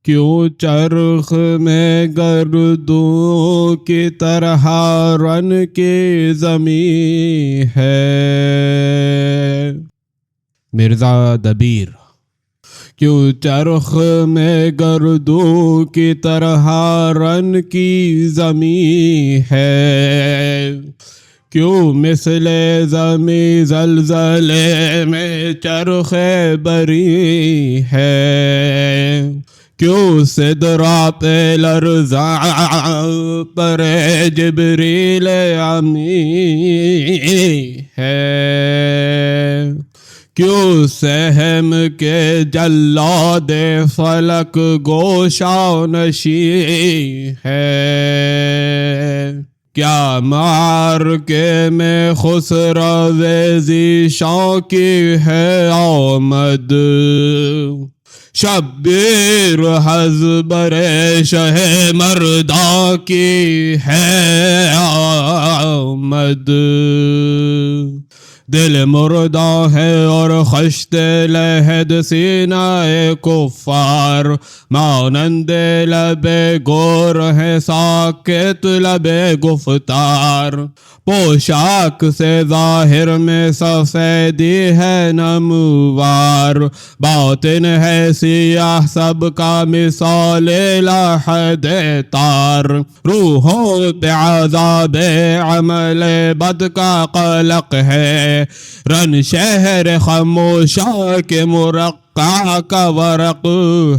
کیوں چرخ میں گردوں کی طرح رن کی زمین ہے۔ مرزا دبیر۔ کیوں چرخ میں گردوں کی طرح رن کی زمین ہے، کیوں مثل زمیں زلزلے میں چرخ بری ہے، کیوں سدرا پہ لرزاں پر جبریل امی ہے، کیوں سہم کے جلاد فلک گوشا نشی ہے، کیا مار کے میں خسرو ذیشاں کی ہے آمد، شبیر حزبر شہ مرداں کی ہے آمد، دل مردہ ہے اور خشت لحد سینہ کفار، مانند لب گور ہے ساکت لب گفتار، پوشاک سے ظاہر میں سفیدی ہے نموار، باطن ہے سیاہ سب کا مثال لحد تار، روحوں پہ عذاب عمل بد کا قلق ہے، رن شہر خاموشاں کے مرقع کا ورق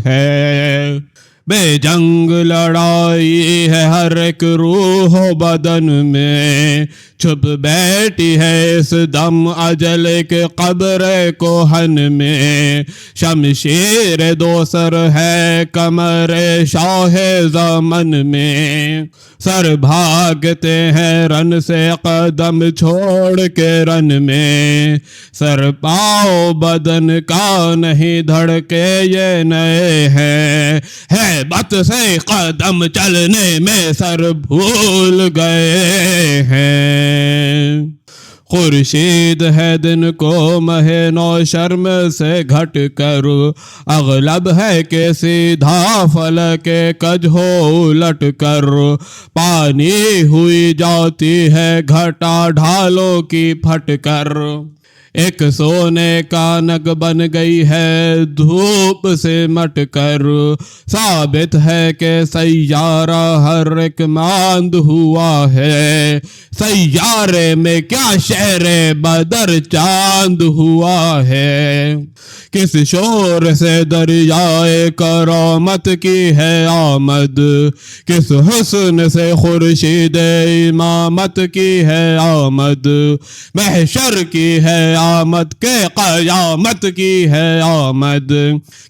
ہے، بے جنگ لڑائی ہے ہر ایک روح و بدن میں، چھپ بیٹھی ہے اس دم اجل کے قبر کوہن میں، شمشیر دوسر ہے کمر شاہ زمن میں، سر بھاگتے ہیں رن سے قدم چھوڑ کے رن میں، سر پاؤ بدن کا نہیں دھڑکے یہ نئے ہے بت سے قدم چلنے میں سر بھول گئے ہیں، خورشید ہے دن کو مہ نو شرم سے گھٹ کر، اغلب ہے کہ سیدھا فلک کج ہو الٹ کر، پانی ہوئی جاتی ہے گھٹا ڈھالوں کی پھٹ کر، ایک سونے کا نگ بن گئی ہے دھوپ سے مٹ کر، ثابت ہے کہ سیارہ ہر ایک ماند ہوا ہے، سیارے میں کیا شہر بدر چاند ہوا ہے، کس شور سے دریائے کرامت کی ہے آمد، کس حسن سے خورشید امامت کی ہے آمد، محشر کی ہے آمد کے قیامت کی ہے آمد،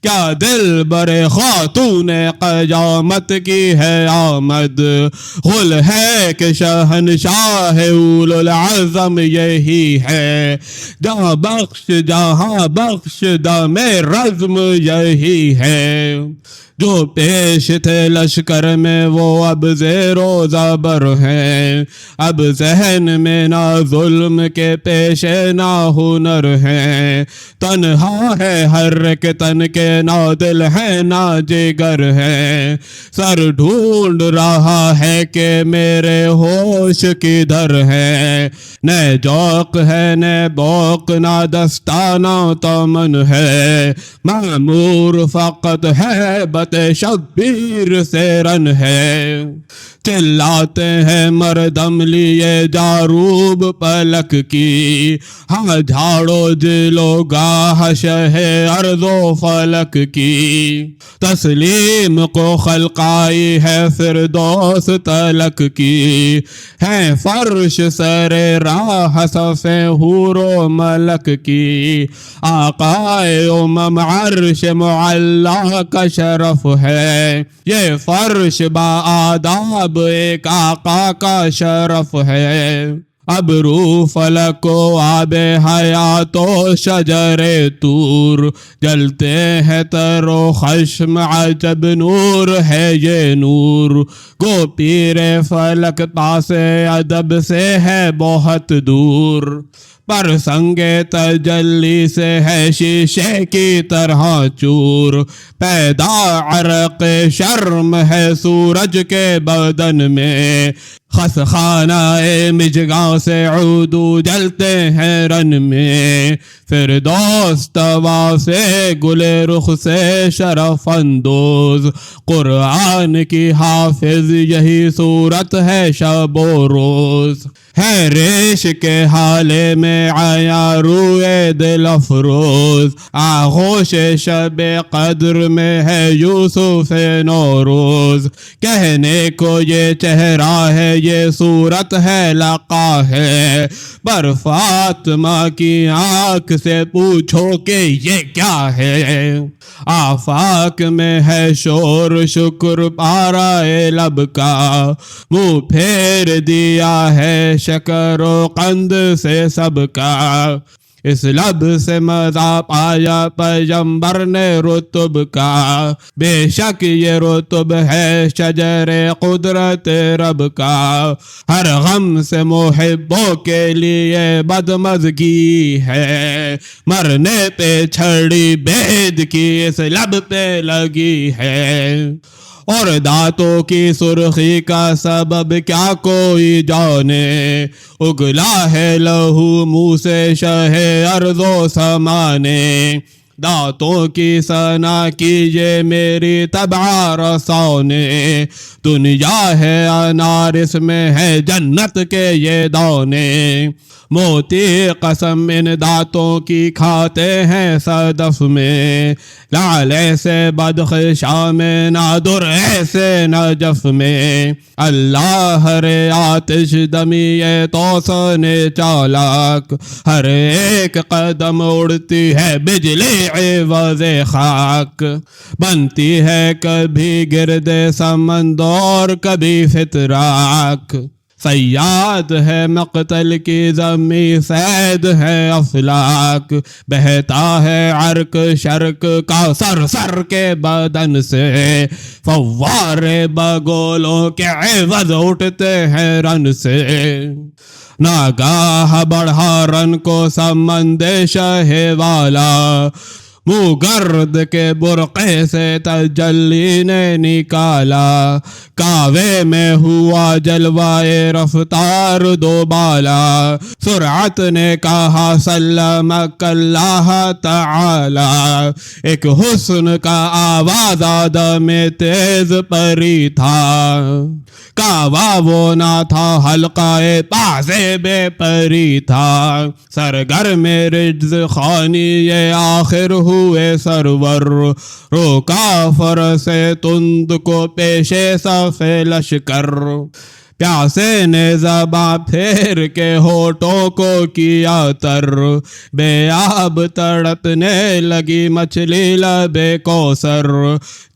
کیا دل برے خاتون قیامت کی ہے آمد، غل ہے کہ شہنشاہ اولو العظم یہی ہے، جہاں بخش دم رزم یہی ہے، جو پیش تھے لشکر میں وہ اب زیر و زبر ہیں، اب ذہن میں نہ ظلم کے پیش نہ ہنر ہیں، تنہا ہے ہر ایک تن کے نہ دل ہے نہ جگر ہے، سر ڈھونڈ رہا ہے کہ میرے ہوش کدھر ہے، نہ جوق ہے نہ بوق نہ دستانہ تمن ہے، معمور فقط ہے بت شبیر سے رن ہے، چلاتے ہیں مردم لیے جاروب پلک کی، ہاں جھاڑو جلو گاہ شہ ارض و فلک کی، تسلیم کو خلقائی ہے فردوس تلک کی، ہے فرش سر راہ صف حور و ملک کی، آقائے امم عرش معلا کا شرف ہے، یہ فرش با آداب ایک آقا کا شرف ہے، ابرو فلک و آب حیات و شجر طور، جلتے ہیں تر و خشم عجب نور ہے یہ نور، گو پیر فلک پاس ادب سے ہے بہت دور، پر سنگ تجلی سے ہے شیشے کی طرح چور، پیدا عرق شرم ہے سورج کے بدن میں، خس خانہ مجگاں سے عودو جلتے ہیں رن میں، فردوس طوا سے گل رخ سے شرف اندوز، قرآن کی حافظ یہی صورت ہے شب و روز، ہے ریش کے حالے میں آیا روئے دل افروز، آغوش شب قدر میں ہے یوسف نوروز، کہنے کو یہ چہرہ ہے یہ صورت ہے لقا ہے، پر فاطمہ کی آنکھ سے پوچھو کہ یہ کیا ہے، آفاق میں ہے شور شکر پارا لب کا، منہ پھیر دیا ہے شکر و قند سے سب کا، اس لب سے مزہ پایا پیغمبر نے رتب کا، بے شک یہ رتب ہے شجر قدرت رب کا، ہر غم سے محبوں کے لیے بدمزگی ہے، مرنے پہ چھڑی بید کی اس لب پہ لگی ہے، اور دانتوں کی سرخی کا سبب کیا کوئی جانے، اگلا ہے لہو منہ سے شہ ارض و سمانے، دانتوں کی ثنا کیجے میری طبع رسانے، دنیا ہے انار اس میں ہے جنت کے یہ دانے، موتی قسم ان دانتوں کی کھاتے ہیں صدف میں، لعل ایسے بدخشاں میں نادر ایسے نجف میں، اللہ ہر آتش دمی توسن چالاک، ہر ایک قدم اڑتی ہے بجلی عوض خاک، بنتی ہے کبھی گرد سمندر کبھی فتراک، فیاد ہے مقتل کی زمی سید ہے افلاک، بہتا ہے عرق شرق کا سر سر کے بدن سے، فوارے بگولوں کے عوض اٹھتے ہیں رن سے، ناگاہ بڑھا رن کو سمند شہ والا، منہ گرد کے برقعے سے تجلی نے نکالا، کعوے میں ہوا جلوائے رفتار دو بالا، سرعت نے کہا سلمک اللہ تعالی، ایک حسن کا آواز آدم تیز پری تھا، کعوہ وہ نہ تھا حلقہ پازے بے پری تھا، سرگر میں رجز خانی یہ آخر ہوئے سرور، روکا فرس تند کو پیشے صف لشکر، پیاسے نے زباں پھیر کے ہونٹوں کو کیا تر، بے آب تڑپنے لگی مچھلی لبے کوثر،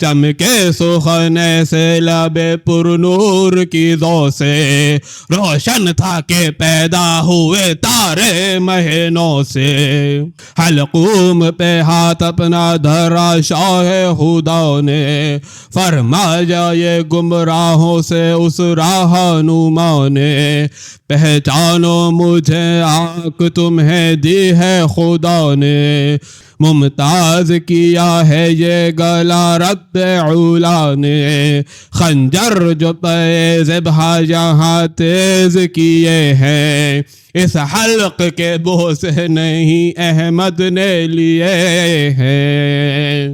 چمکے سخنے سے لبے پر نور کی ضو سے، روشن تھا کہ پیدا ہوئے تارے مہینوں سے، حلقوم پہ ہاتھ اپنا دھرا شاہ خدا نے، فرمایا یہ گمراہوں سے اس راہ نما نے، پہچانو مجھے آنکھ تمہیں دی ہے خدا نے، ممتاز کیا ہے یہ گلا رب اولا نے، خنجر جو پہ ذبح یہاں تیز کیے ہیں، اس حلق کے بو سے نہیں احمد نے لیے ہیں،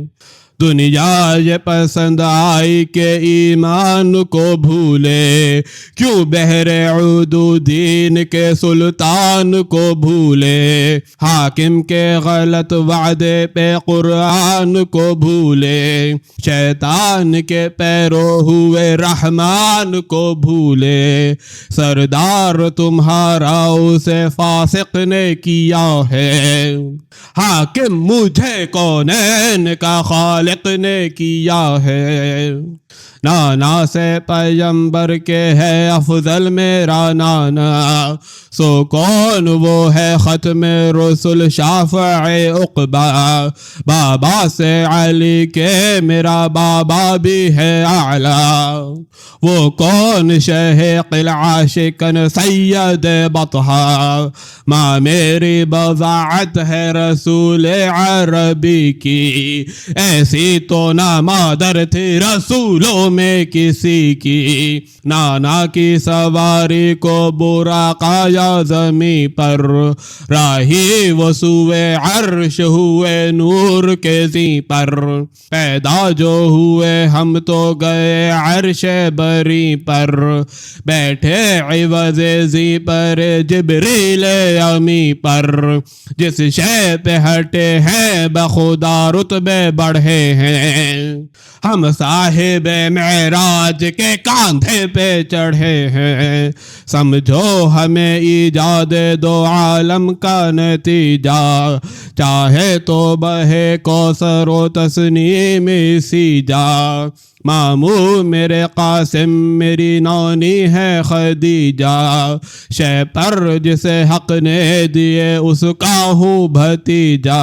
دنیا یہ پسند آئی کہ ایمان کو بھولے، کیوں بہر عدو دین کے سلطان کو بھولے، حاکم کے غلط وعدے پہ قرآن کو بھولے، شیطان کے پیرو ہوئے رحمان کو بھولے، سردار تمہارا اسے فاسق نے کیا ہے، حاکم مجھے کونین کا خالق نے کیا ہے، نانا سے پیغمبر کے ہے افضل میرا نانا، سو کون وہ ہے ختم رسول شافع عقبہ، بابا سے علی کے میرا بابا بھی ہے اعلیٰ، وہ کون شہ قلعہ شکن سید بطحہ، ماں میری بضاعت ہے رسول عربی کی، ایسی تو نہ مادر تھی رسولوں میں کسی کی، نانا کی سواری کو براقا یا زمیں پر، راہی وہ سوئے عرش ہوئے نور کے زیں پر، پیدا جو ہوئے ہم تو گئے عرش بری پر، بیٹھے عوض زیں پر جبریل امی پر، جس شے پہ ہٹے ہیں بخدا رتبے بڑھے ہیں، ہم صاحب معراج کے کاندھے پہ چڑھے ہیں، سمجھو ہمیں ایجاد دو عالم کا نتیجہ، چاہے تو بہے کوثر و تسنیم اسی جا، ماموں میرے قاسم میری نانی ہے خدیجہ، شے پر جسے حق نے دیے اس کا ہوں بھتیجا،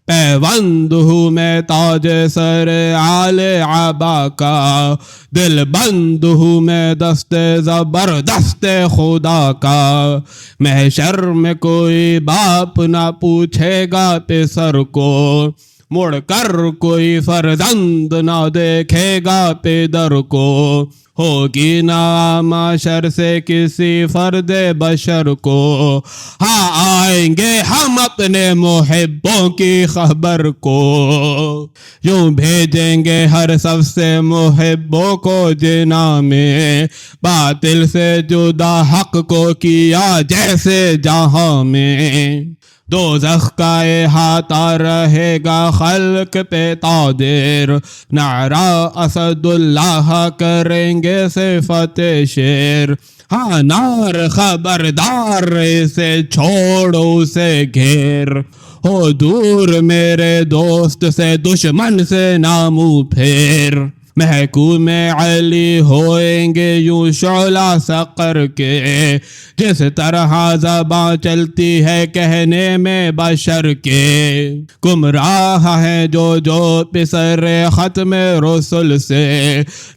پیوند ہوں میں تاج سر آل عبا کا، دل بند ہوں میں دست زبردست خدا کا، محشر میں کوئی باپ نہ پوچھے گا پسر کو، مڑ کر کوئی فرزند نہ دیکھے گا پدر کو، ہوگی نہ معاشر سے کسی فرد بشر کو، ہاں آئیں گے ہم اپنے محبوں کی خبر کو، یوں بھیجیں گے ہر سب سے محبوں کو جنا میں، باطل سے جدا حق کو کیا جیسے جہاں میں، دوزخ کا احاطہ رہے گا خلق پہ تا دیر، نعرہ اسد اللہ کریں گے صفت شیر، ہاں نار خبردار اسے چھوڑو اسے گھیر، ہو دور میرے دوست سے دشمن سے نہ منہ پھیر، محکوم علی ہوئیں گے یوں شعلہ سقر کے، جس طرح زباں چلتی ہے کہنے میں بشر کے، گمراہ ہیں جو پسر ختم رسل سے،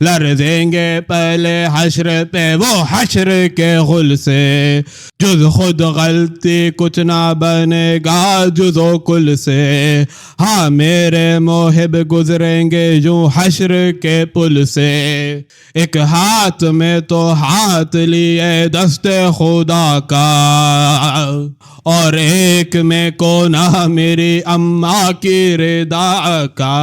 لرزیں گے پہلے حشر پہ وہ حشر کے غل سے، جز خود غلطی کچھ نہ بنے گا جز و کل سے، ہاں میرے محب گزریں گے یوں حشر کے پل سے، ایک ہاتھ میں تو ہاتھ لیے دست خدا کا، اور ایک میں کونا میری اماں کی رضا کا،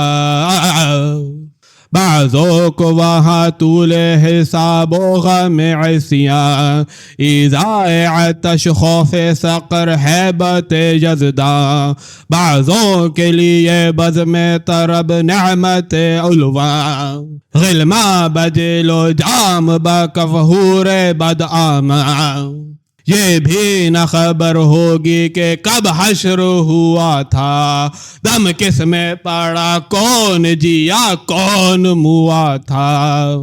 بعضوں کو وہاں طول حساب و غم عصیاں، ایذائے عطش خوف سقر ہیبت یزداں، بعضوں کے لیے بزم طرب نعمت علواں، غلماں بجل و جام بکفہور بدآماں، یہ بھی نہ خبر ہوگی کہ کب حشر ہوا تھا، دم کس میں پڑا کون جیا کون موا تھا،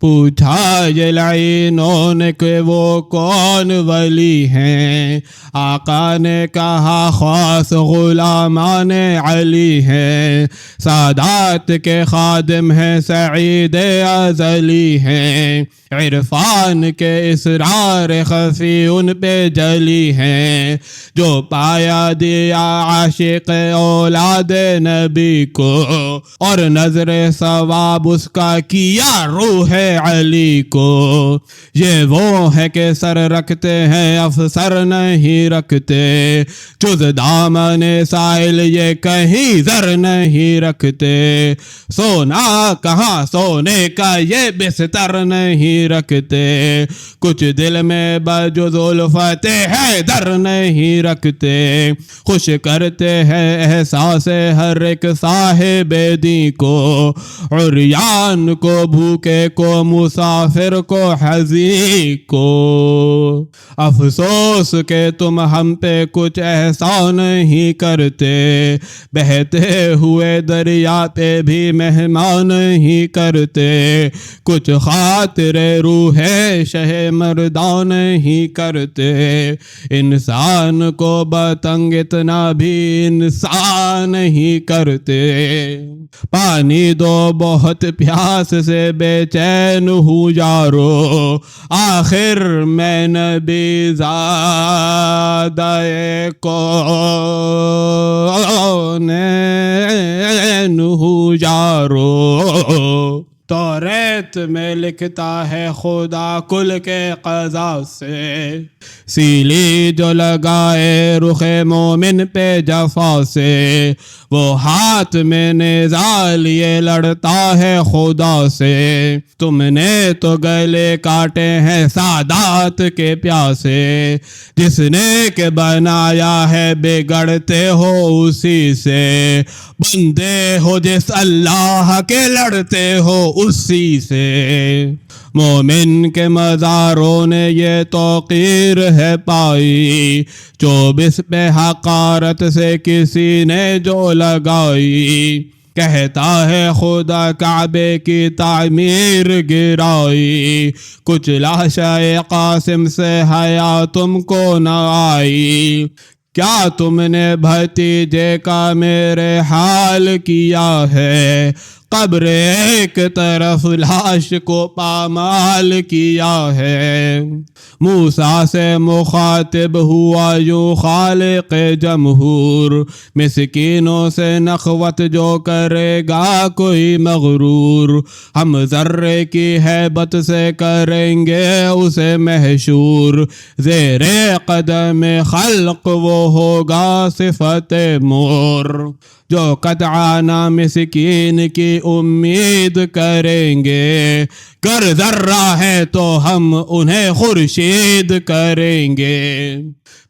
پوچھا یہ لعینوں نے کہ وہ کون ولی ہیں، آقا نے کہا خاص غلامان علی ہیں، سادات کے خادم ہیں سعید ازلی ہیں، عرفان کے اسرار خفی ان پہ جلی ہیں، جو پایا دیا عاشق اولاد نبی کو، اور نظر ثواب اس کا کیا روح علی کو، یہ وہ ہے کہ سر رکھتے ہیں افسر نہیں رکھتے، جز دامن سائل یہ کہیں زر نہیں رکھتے، سونا کہاں سونے کا یہ بستر نہیں رکھتے، کچھ دل میں بجز الفت ہے در نہیں رکھتے، خوش کرتے ہیں احساس ہر ایک صاحب دین کو، عریان کو بھوکے کو مسافر کو حزین کو، افسوس کہ تم ہم پہ کچھ احسان نہیں کرتے، بہتے ہوئے دریا پہ بھی مہمان نہیں کرتے، کچھ خاطر روح شہ مردان نہیں کرتے، انسان کو بتنگ اتنا بھی انسان نہیں کرتے، پانی دو بہت پیاس سے بے چین ہوں یارو، آخر میں نبی زادہ کونین ہوں یارو۔ توریت میں لکھتا ہے خدا کل کے قضا سے، سیلی جو لگائے رخ مومن پہ جفا سے، وہ ہاتھ میں نیزہ لیے لڑتا ہے خدا سے، تم نے تو گلے کاٹے ہیں سادات کے پیاسے، جس نے کہ بنایا ہے بگڑتے ہو اسی سے، بندے ہو جس اللہ کے لڑتے ہو اسی سے، مومن کے مزاروں نے یہ توقیر ہے پائی، 24 پہ حقارت سے کسی نے جو لگائی، کہتا ہے خدا کعبے کی تعمیر گرائی، کچھ لاشا قاسم سے حیا تم کو نہ آئی، کیا تم نے بھتیجے کا میرے حال کیا ہے، قبر ایک طرف لاش کو پامال کیا ہے، موسیٰ سے مخاطب ہوا یوں خالق جمہور، مسکینوں سے نخوت جو کرے گا کوئی مغرور، ہم ذرے کی ہیبت سے کریں گے اسے محشور، زیر قدم خلق وہ ہوگا صفت مور، جو قطعانہ مسکین کی امید کریں گے، گر ذرہ ہے تو ہم انہیں خورشید کریں گے،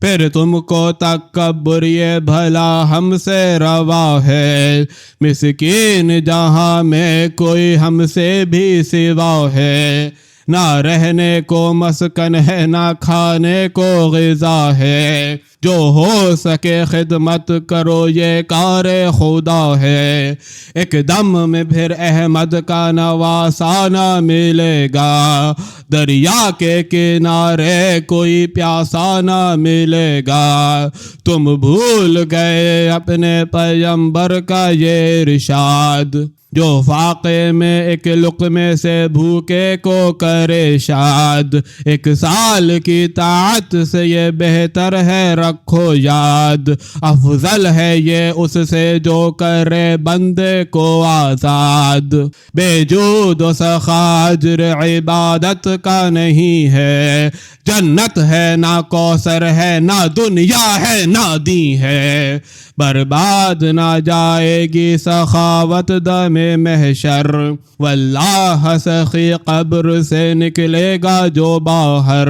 پھر تم کو تکبر یہ بھلا ہم سے روا ہے، مسکین جہاں میں کوئی ہم سے بھی سوا ہے، نہ رہنے کو مسکن ہے نہ کھانے کو غذا ہے، جو ہو سکے خدمت کرو یہ کار خدا ہے، ایک دم میں پھر احمد کا نواسا نہ ملے گا، دریا کے کنارے کوئی پیاسا نہ ملے گا، تم بھول گئے اپنے پیغمبر کا یہ ارشاد، جو فاقے میں ایک لقمے سے بھوکے کو کرے شاد، ایک سال کی طاعت سے یہ بہتر ہے رکھو یاد، افضل ہے یہ اس سے جو کرے بندے کو آزاد، بے جود و سخا اجر عبادت کا نہیں ہے، جنت ہے نہ کوثر ہے نہ دنیا ہے نہ دی ہے، برباد نہ جائے گی سخاوت دم محشر، واللہ سخی قبر سے نکلے گا جو باہر،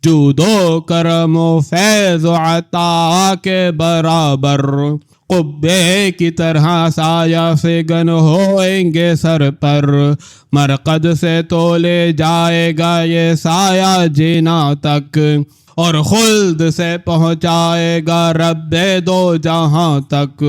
جود و کرم و فیض و عطا کے برابر، قبے کی طرح سایہ فگن ہوئیں گے سر پر، مرقد سے تو لے جائے گا یہ سایہ جینا تک، اور خلد سے پہنچائے گا رب دو جہاں تک،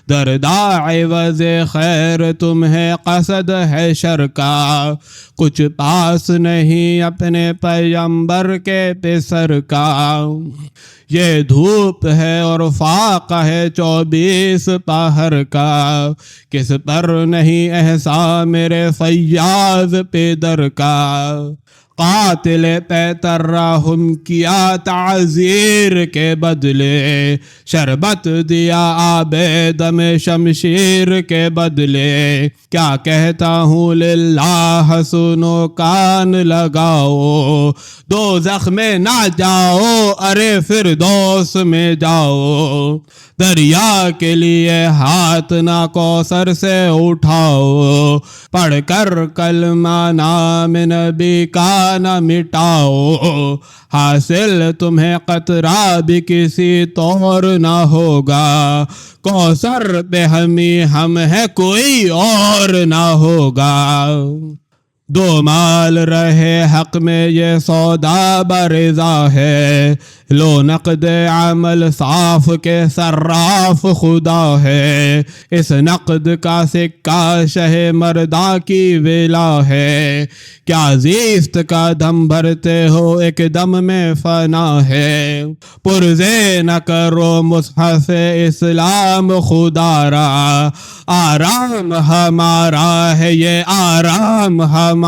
دردا عوض خیر تمہیں قصد ہے شر کا، کچھ پاس نہیں اپنے پیغمبر کے پسر کا، یہ دھوپ ہے اور فاقہ ہے 24 پہر کا، کس پر نہیں احسان میرے فیاض پدر کا، قاتل پہ ترحم کیا تعزیر کے بدلے، شربت دیا آب دم شمشیر کے بدلے، کیا کہتا ہوں للہ سنو کان لگاؤ، دوزخ میں نہ جاؤ ارے فردوس میں جاؤ، دریا کے لیے ہاتھ نہ کوثر سے اٹھاؤ، پڑھ کر کلمہ نام نبی کا نہ مٹاؤ، حاصل تمہیں قطرہ بھی کسی طور نہ ہوگا، کوثر پہ ہم ہے کوئی اور نہ ہوگا، دو مال رہے حق میں یہ سودا برضا ہے، لو نقد عمل صاف کے صراف خدا ہے، اس نقد کا سکہ شہ مردہ کی ولا ہے، کیا زیست کا دم بھرتے ہو ایک دم میں فنا ہے، پرزے نہ کرو مصحف اسلام خدا را، آرام ہمارا ہے یہ آرام ہمارا،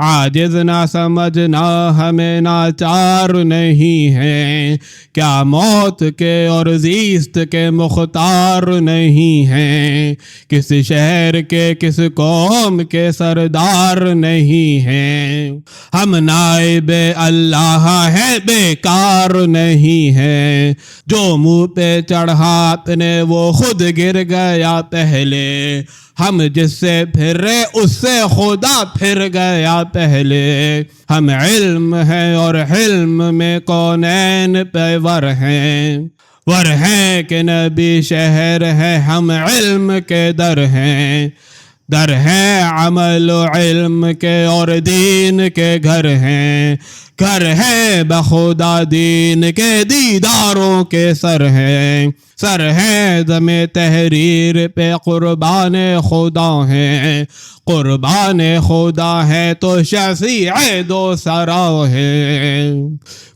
عاجز نہ سمجھنا ہمیں ناچار نہیں ہیں، کیا موت کے اور زیست کے مختار نہیں ہیں، کس شہر کے کس قوم کے سردار نہیں ہیں، ہم نائب اللہ ہیں بیکار نہیں ہیں، جو منہ پہ چڑھا اپنے وہ خود گر گیا پہلے، ہم جس سے پھر رہے اس سے خدا پھر گیا پہلے، ہم علم ہیں اور علم میں کونین پہ ور ہیں کہ نبی شہر ہے، ہم علم کے در ہیں، در ہیں عمل و علم کے اور دین کے گھر ہیں، گھر ہے بخدا دین کے دیداروں کے سر ہیں، سر ہے دم تحریر پہ قربان خدا ہیں، قربان خدا ہے تو شفیع دو سرا ہے،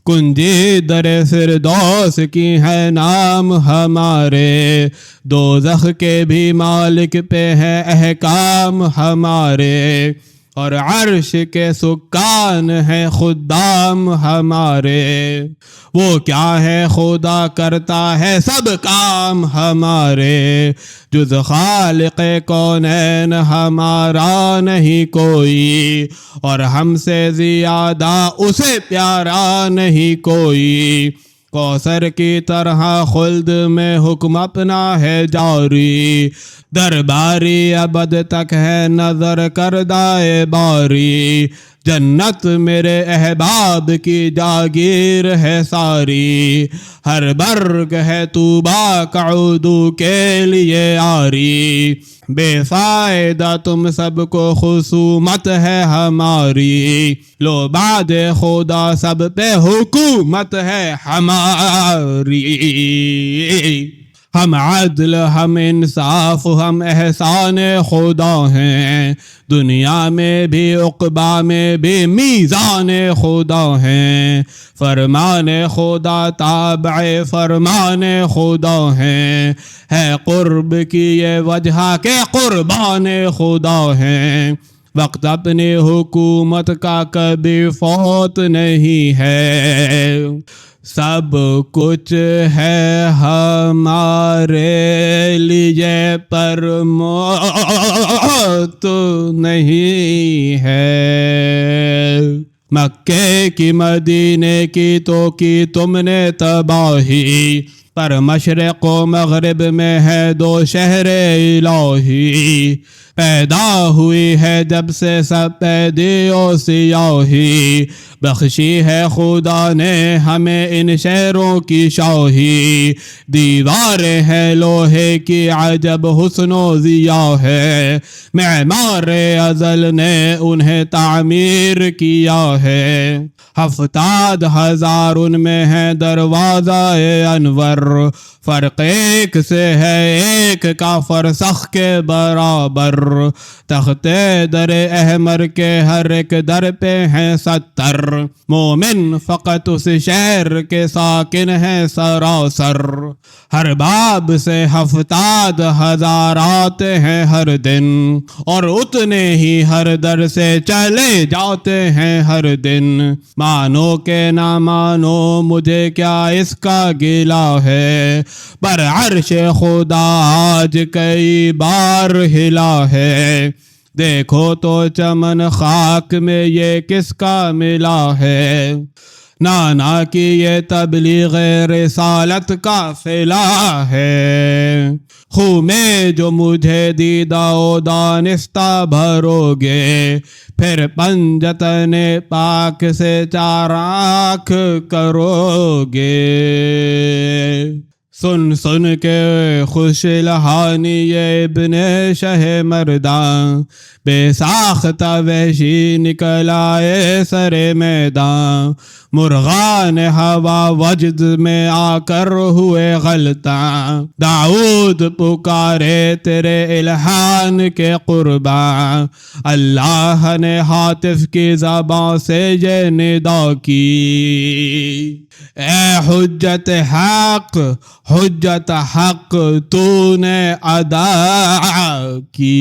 کنجی در فردوس کی ہے نام ہمارے، دوزخ کے بھی مالک پہ ہے احکام ہمارے، اور عرش کے سکان ہے خدام ہمارے، وہ کیا ہے خدا کرتا ہے سب کام ہمارے، جز خالق کونین ہمارا نہیں کوئی، اور ہم سے زیادہ اسے پیارا نہیں کوئی، کوثر کی طرح خلد میں حکم اپنا ہے جاری، درباری ابد تک ہے نظر کردہ باری، جنت میرے احباب کی جاگیر ہے ساری، ہر برگ ہے طوبیٰ قعودو کے لیے آری، بے فائدہ تم سب کو خصومت ہے ہماری، لو بعد خدا سب پہ حکومت ہے ہماری، ہم عدل ہم انصاف ہم احسان خدا ہیں، دنیا میں بھی عقبہ میں بھی میزان خدا ہیں، فرمان خدا تابع فرمان خدا ہیں، ہے قرب کی یہ وجہ کہ قربان خدا ہیں، وقت اپنی حکومت کا کبھی فوت نہیں ہے، سب کچھ ہے ہمارے لیے پر موت نہیں ہے، مکے کی مدینے کی تو کی تم نے تباہی، پر مشرق و مغرب میں ہے دو شہر الہی، پیدا ہوئی ہے جب سے سپیدی و سیاہی، بخشی ہے خدا نے ہمیں ان شہروں کی شاہی، دیواریں ہیں لوہے کی عجب حسن و ضیا ہے، معمار ازل نے انہیں تعمیر کیا ہے، 70,000 ان میں ہے دروازہ انور، فرق ایک سے ہے ایک کا فرسخ کے برابر، تخت در احمر کے ہر ایک در پہ ہیں 70، مومن فقط اس شہر کے ساکن ہیں سراسر، ہر باب سے 70,000 آتے ہیں ہر دن، اور اتنے ہی ہر در سے چلے جاتے ہیں ہر دن، مانو کہ نہ مانو مجھے کیا اس کا گلہ ہے، پر عرش خدا آج کئی بار ہلا ہے، دیکھو تو چمن خاک میں یہ کس کا ملا ہے، نانا کی یہ تبلیغ رسالت کا فلا ہے، خوں میں جو مجھے دیدہ و دانستہ بھرو گے، پھر پنجتن پاک سے 4 آنکھ کرو گے، سن سن کے خوش لہانی یہ ابن شہ مردان، بے ساختہ وحشی نکلا اے سر میدان، مرغان ہوا وجد میں آ کر ہوئے غلطاں، داؤد پکارے تیرے الہان کے قرباں، اللہ نے ہاتف کی زبان سے یہ ندا کی، اے حجت حق تو نے ادا کی،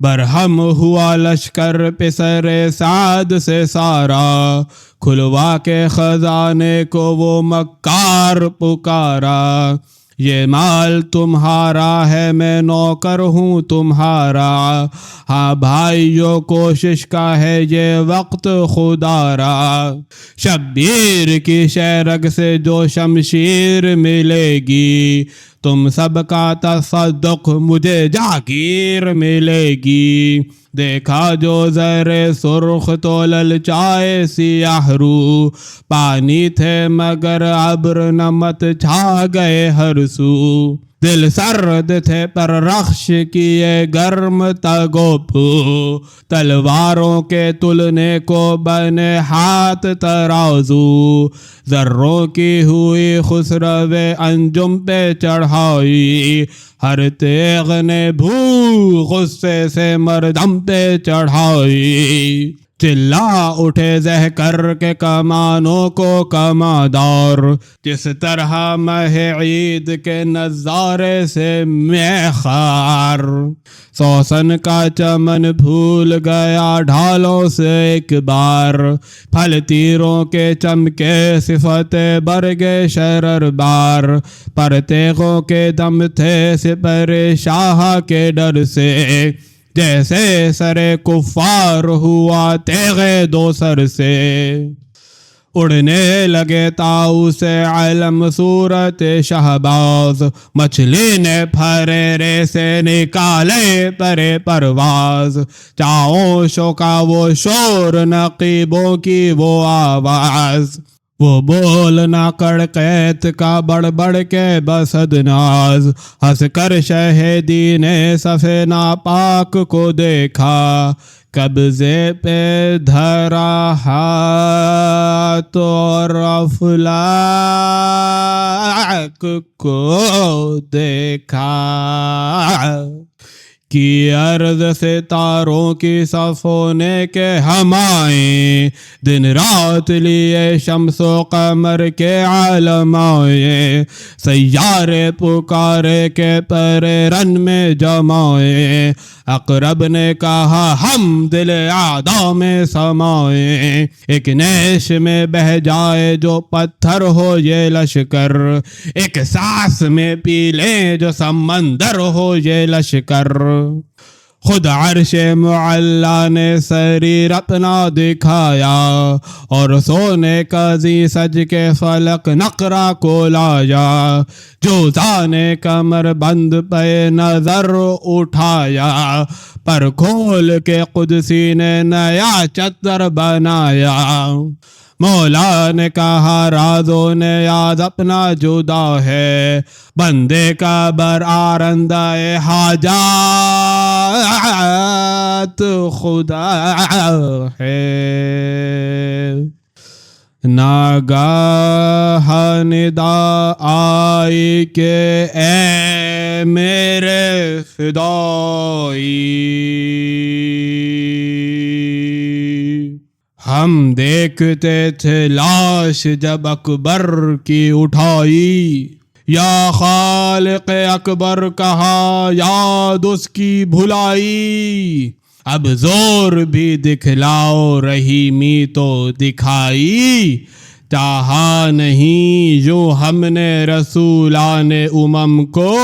برہم ہوا لشکر پسر سعد سے سارا، کھلوا کے خزانے کو وہ مکار پکارا، یہ مال تمہارا ہے میں نوکر ہوں تمہارا، ہاں بھائیو کوشش کا ہے یہ وقت خدا را، شبیر کی شیرگ سے جو شمشیر ملے گی، تم سب کا تصدق مجھے جاگیر ملے گی، دیکھا جو زر سرخ تو للچائے سیاہ رو، پانی تھے مگر ابر نمت چھا گئے ہر سو، دل سرد تھے پر رخش کیے گرم تگو پھو، تلواروں کے تلنے کو بنے ہاتھ ترازو، ذروں کی ہوئی خسرو انجم پہ چڑھائی، ہر تیغ نے بھو غصے سے مردم پہ چڑھائی، چلا اٹھے زہ کر کے کمانوں کو کمادار، جس طرح مہ عید کے نظارے سے میخار، سوسن کا چمن پھول گیا ڈھالوں سے ایک بار، پھل تیروں کے چمکے صفت برگے شرر بار، پر تیغوں کے دم تھے سپر شاہ کے ڈر سے، جیسے سر کفار ہوا تیغے دو سر سے، اڑنے لگے طاؤس علم صورت شہباز، مچھلی نے پھریرے سے نکالے پرے پرواز، چاؤشوں کا وہ شور نقیبوں کی وہ آواز، وہ بولنا کڑکیت کا بڑھ بڑھ کے بسد ناز، ہنس کر شہیدی نے صف ناپاک کو دیکھا، قبضے پہ دھرا ہاتھ اور افلاک کو دیکھا، کی عرض ستاروں کی صفونے کے ہم آئیں، دن رات لیے شمس و قمر کے عالم آئیں، سیارے پکارے کے پر رن میں جمائیں، اقرب نے کہا ہم دل اعدا میں سمائیں، ایک نیش میں بہہ جائے جو پتھر ہو یہ لشکر، ایک سانس میں پی لیں جو سمندر ہو یہ لشکر، خود عرش معلا نے سریر اپنا دکھایا، اور سونے کا زی سج کے فلک نقرہ کو لایا، جو زانے کمر بند پہ نظر اٹھایا، پر کھول کے قدسی نے نیا چتر بنایا، مولا نے کہا راز و نیاز اپنا جدا ہے، بندے کا برآرندہ حاجات خدا ہے، ناگاہ ندا آئی کہ اے میرے فدائی، ہم دیکھتے تھے لاش جب اکبر کی اٹھائی، یا خالق اکبر کہا یاد اس کی بھلائی، اب زور بھی دکھلاؤ رحیمی تو دکھائی، چاہا نہیں جو ہم نے رسولان امم کو،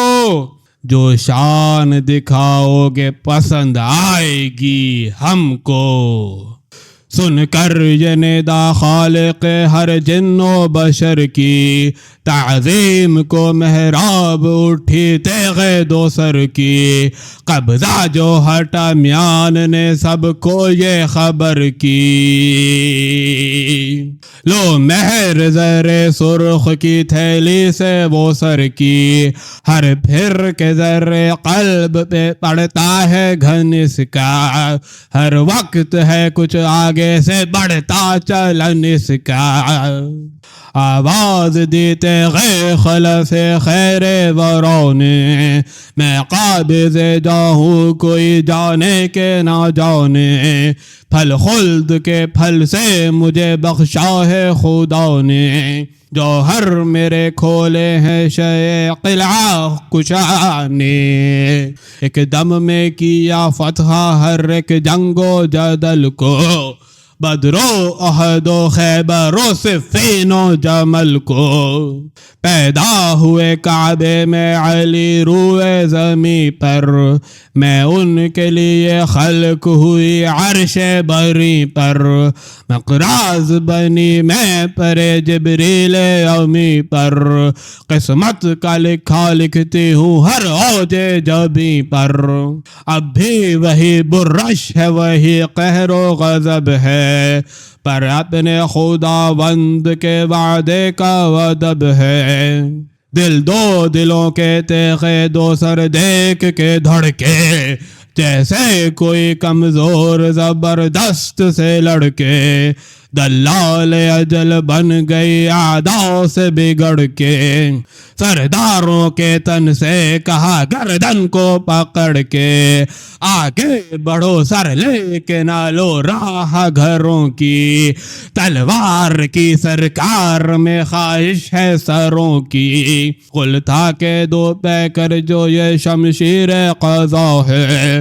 جو شان دکھاؤ گے پسند آئے گی ہم کو، سن کر یہ ندا خالق ہر جن و بشر کی، تعظیم کو محراب اٹھی تیغ دو سر کی، قبضہ جو ہٹا میان نے سب کو یہ خبر کی، لو مہر زر سرخ کی تھیلی سے وہ سر کی، ہر پھر کے ذر قلب پہ پڑتا ہے گھن اس کا، ہر وقت ہے کچھ آگے سے بڑھتا چلن اس کا، آواز دیتے غیر خلف خیر وروں نے، میں قابض جاؤں کوئی جانے کے نہ جانے، پھل خلد کے پھل سے مجھے بخشا ہے خدا نے، جوہر میرے کھولے ہیں شے قلعہ کشا نے، ایک دم میں کیا فتح ہر ایک جنگ و جدل کو، بدرو احد و خیبر و صفین و جمل کو، پیدا ہوئے کعبے میں علی روئے زمیں پر، میں ان کے لیے خلق ہوئی عرش بری پر، مقراض بنی میں پر جبریل امی پر، قسمت کا لکھا لکھتی ہوں ہر اوج جبیں پر، اب بھی وہی برش ہے وہی قہر و غضب ہے، پر اپنے خدا بند کے وعدے کا ودب ہے، دل دو دلوں کے تیغے دو سر دیکھ کے دھڑکے، جیسے کوئی کمزور زبردست سے لڑکے، دلال اجل بن گئی اعداء سے بگڑ کے، سرداروں کے تن سے کہا گردن کو پکڑ کے، آگے بڑھو سر لے کے نہ لو راہ گھروں کی، تلوار کی سرکار میں خواہش ہے سروں کی، قل تھا کہ دو پہ کر جو یہ شمشیر قضا ہے،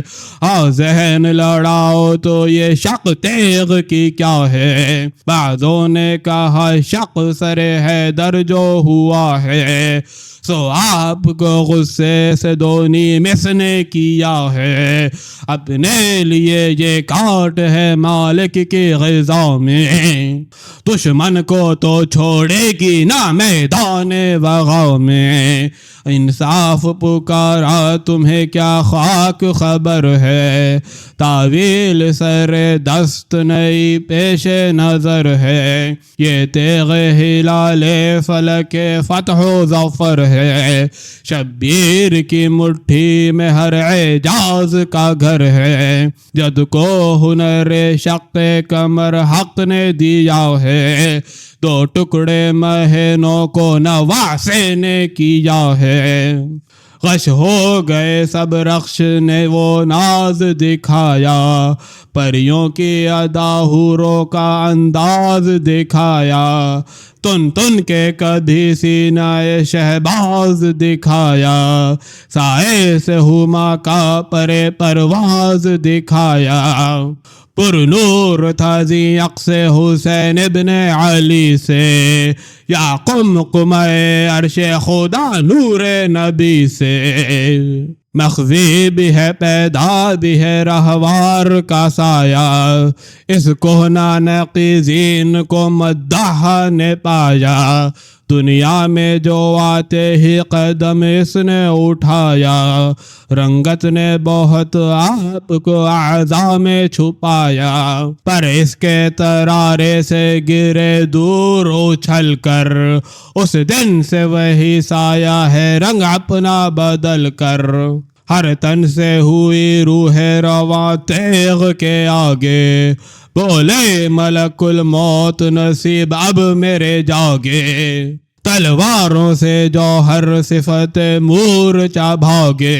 ذہن لڑاؤ تو یہ شق تیغ کی کیا ہے، بعضوں نے کہا شق سر حیدر جو ہوا ہے، سو آپ کو غصے سے دونی مس نے کیا ہے، اپنے لیے یہ کاٹ ہے مالک کی غذا میں، دشمن کو تو چھوڑے گی نہ میدان وغا میں، انصاف پکارا تمہیں کیا خاک خبر ہے، تعویل سر دست نئی پیش نظر ہے، یہ تیغ ہلال فلک فتح و ظفر ہے، شبیر کی مٹھی میں ہر اعجاز کا گھر ہے، جد کو ہنر شق کمر حق نے دیا ہے، دو ٹکڑے مہینوں کو نواسے نے کیا ہے، غش ہو گئے سب رخش نے وہ ناز دکھایا، پریوں کی ادا حوروں کا انداز دکھایا، تن تن کے کبھی سینہ شہباز دکھایا، سائے سے ہما کا پرے پرواز دکھایا، پر نور تھا ذی عقس حسین ابن علی سے، یا قم قمع عرش خدا نور نبی سے، مخفی بھی ہے پیدا بھی ہے رہوار کا سایہ، اس کہنا نقیزین کو مداح نے پایا، دنیا میں جو آتے ہی قدم اس نے اٹھایا، رنگت نے بہت آپ کو اعضاء میں چھپایا، پر اس کے ترارے سے گرے دور اچھل کر، اس دن سے وہی سایہ ہے رنگ اپنا بدل کر، ہر تن سے ہوئی روح رواں تیغ کے آگے، بولے ملک الموت نصیب اب میرے جاگے، تلواروں سے جوہر صفت مورچہ بھاگے،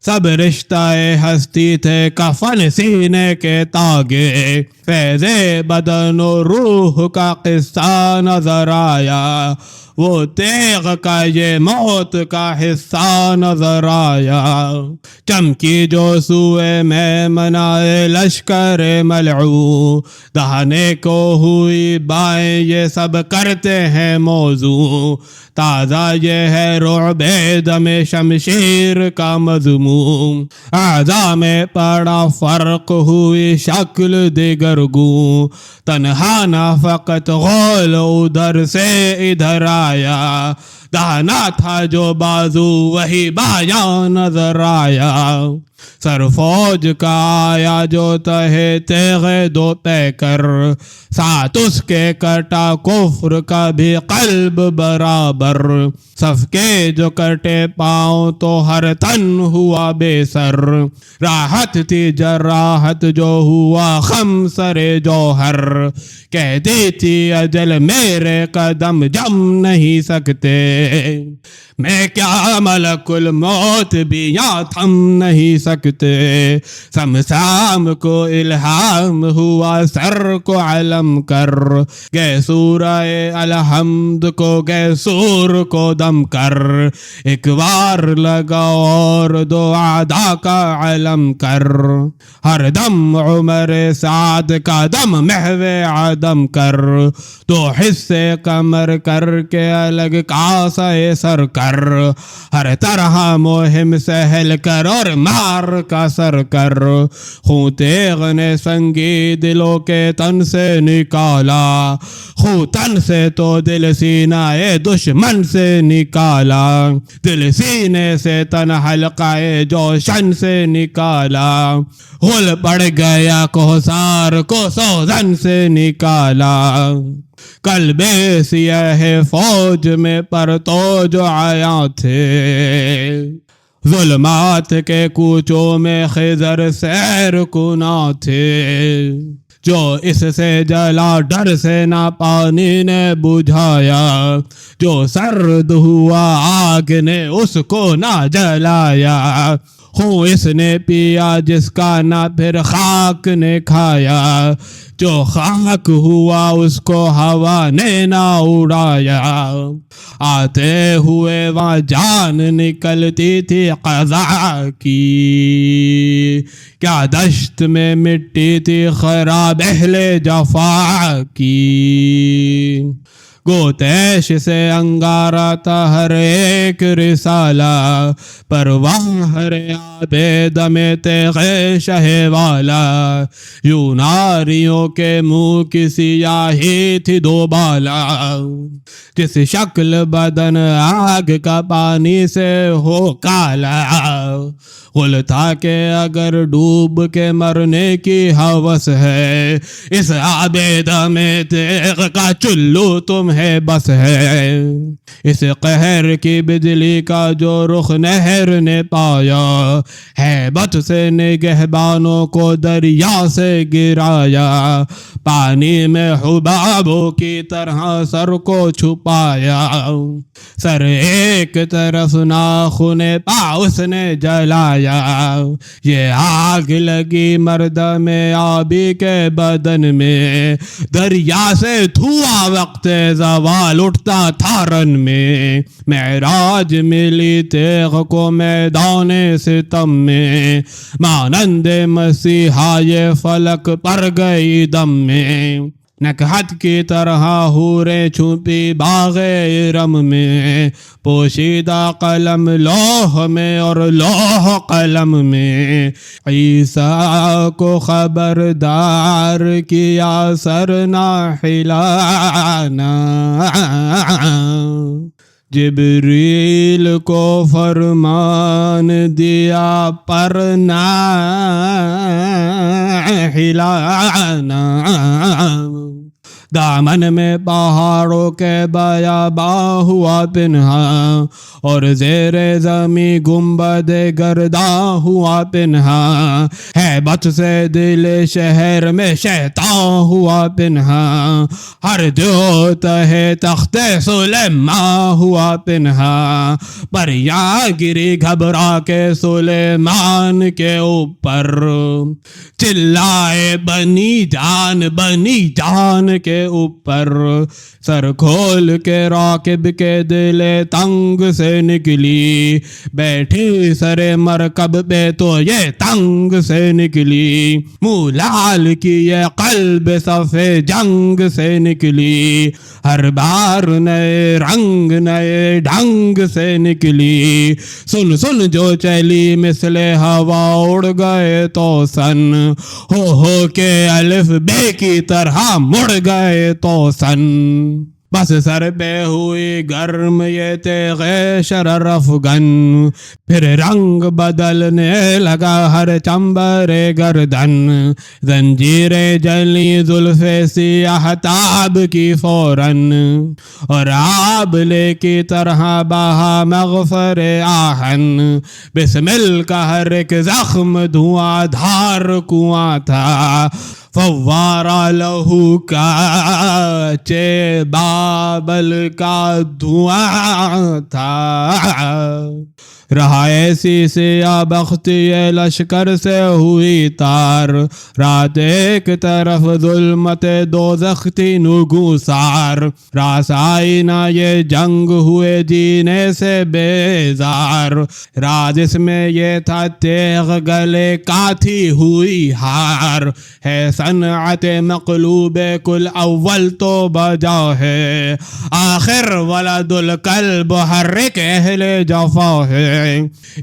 سب رشتہ ہستی تھے کفن سینے کے تاگے، فیض بدن و روح کا قصہ نظر آیا، وہ تیغ کا یہ موت کا حصہ نظر آیا، چمکی جو سوئے میں منائے لشکر ملعون، دہانے کو ہوئی بائیں یہ سب کرتے ہیں موضوع، تازہ یہ ہے رعب دم شمشیر کا مضمون، اعضاء میں پڑا فرق ہوئی شکل دیگر گوں، تنہا نہ فقط غول ادھر سے ادھر آیا، دانا تھا جو بازو وہی بایاں نظر آیا، سر فوج کا آیا جو تہے تیغ دو پے کر، ساتھ اس کے کٹا کفر کا بھی قلب برابر، صف کے جو کٹے پاؤں تو ہر تن ہوا بے سر، راحت تھی جراحت جو ہوا خم سر جوہر، کہتی تھی اجل میرے قدم جم نہیں سکتے، میں کیا ملک الموت بھی یہاں تھم نہیں سکتے، سمسام کو الہام ہوا سر کو علم کر، گئے سورہ الحمد کو گئے سور کو دم کر، ایک بار لگا اور دو اعدا کا علم کر، ہر دم عمر سعد کا دم محو عدم کر، دو حصے کمر کر کے الگ کاسہ سر کر، ہر طرح مہم سہل کر اور مار کا سر کر، خون تیغ نے سنگی دلوں کے تن سے نکالا، خون تن سے تو دل سینہ دشمن سے نکالا، دل سینے سے تن حلقہ جوشن سے نکالا، غل پڑ گیا کوثر کو سوزن سے نکالا، قلب سیاہ فوج میں پر تو جو آیا تھے، ظلمات کے کوچوں میں خضر سیر کنا تھے، جو اس سے جلا ڈر سے نہ پانی نے بجھایا، جو سرد ہوا آگ نے اس کو نہ جلایا، خون اس نے پیا جس کا نہ پھر خاک نے کھایا، جو خاک ہوا اس کو ہوا نے نہ اڑایا، آتے ہوئے وہاں جان نکلتی تھی قضا کی، کیا دشت میں مٹی تھی خراب اہل جفا کی، گوتیش سے انگارا تھا ہر ایک رسالہ، پرواہ ہر آب دم تیغ شہ والا، یوناریوں کے منہ کی سیاہی تھی دو بالا، جس شکل بدن آگ کا پانی سے ہو کالا، غل تھا کہ اگر ڈوب کے مرنے کی ہوس ہے، اس آب دم تیغ کا چلو تمہیں بس ہے، اس قہر کی بجلی کا جو رخ نہر نے پایا، ہیبت سے نگہبانوں کو دریا سے گرایا، پانی میں حبابوں کی طرح سر کو چھپایا، سر ایک طرف ناخن پاؤس نے جلایا، یہ آگ لگی مرد میں آبی کے بدن میں، دریا سے دھواں وقت زوال اٹھتا تھا رن میں، معراج ملی تیغ کو میدان ستم میں، مانند مسیحا یہ فلک پر گئی دم میں، نکہت کی طرح حوریں چھپی باغ ارم میں، پوشیدہ قلم لوح میں اور لوح قلم میں، عیسیٰ کو خبردار کیا سر نہ ہلانا، جبریل کو فرمان دیا پر نہ ہلانا، دامن میں پہاڑوں کے بیاباں ہوا پنہا، اور زیر زمیں گنبد گرداں ہوا پنہا، ہیبت سے دل شہر میں شیطان ہوا پنہا، ہر جو تہے تخت سلیمان ہوا پنہا، پریاں گری گھبرا کے سلیمان کے اوپر، چلائے بنی جان کے اوپر سر کھول کے راکب کے دل تنگ سے نکلی بیٹھی سر مرکب پہ تو یہ تنگ سے نکلی منہ لال کی یہ قلب صف جنگ سے نکلی ہر بار نئے رنگ نئے ڈھنگ سے نکلی سن سن جو چلی مثل ہوا اڑ گئے تو سن ہو کے الف بے کی طرح مڑ گئے تو سن بس سر پہ ہوئی گرم یہ تیغ شرر افغن پھر رنگ بدلنے لگا ہر چمبر گردن زنجیریں جلی زلف سیاہ تاب کی فوراً اور آبلے کی طرح بہا مغفر آہن بسمل کا ہر ایک زخم دھواں دھار کنواں تھا فوارہ لہو کا چے بابل کا دھواں تھا رہا ایسی سیاہ بختی یہ لشکر سے ہوئی تار رات ایک طرف ظلمت دوزخ تھی نگوسار راس آئی نہ یہ جنگ ہوئے جینے سے بیزار راز اس میں یہ تھا تیغ گلے کا تھی ہوئی ہار ہے صنعت مقلوب کل اول تو بجا ہے آخر ولد الکلب ہر ایک اہل جفا ہے